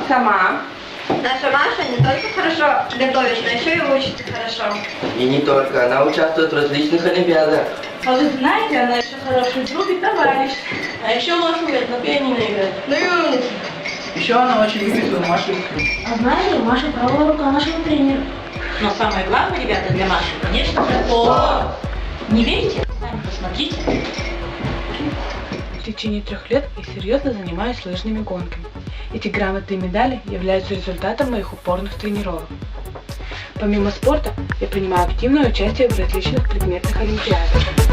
Сама. Наша Маша не только хорошо готовит, но еще и учится хорошо. И не только, она участвует в различных олимпиадах. А вы знаете, она еще хороший друг и товарищ. А еще Маша умеет на пианино играть. Ну и умница. Еще она очень любит свою машинку. А знаете, Маша правая рука нашего тренера. Но самое главное, ребята, для Маши, конечно же, не верите? Сами посмотрите. В течение 3 лет я серьезно занимаюсь лыжными гонками. Эти грамоты и медали являются результатом моих упорных тренировок. Помимо спорта, я принимаю активное участие в различных предметных олимпиадах.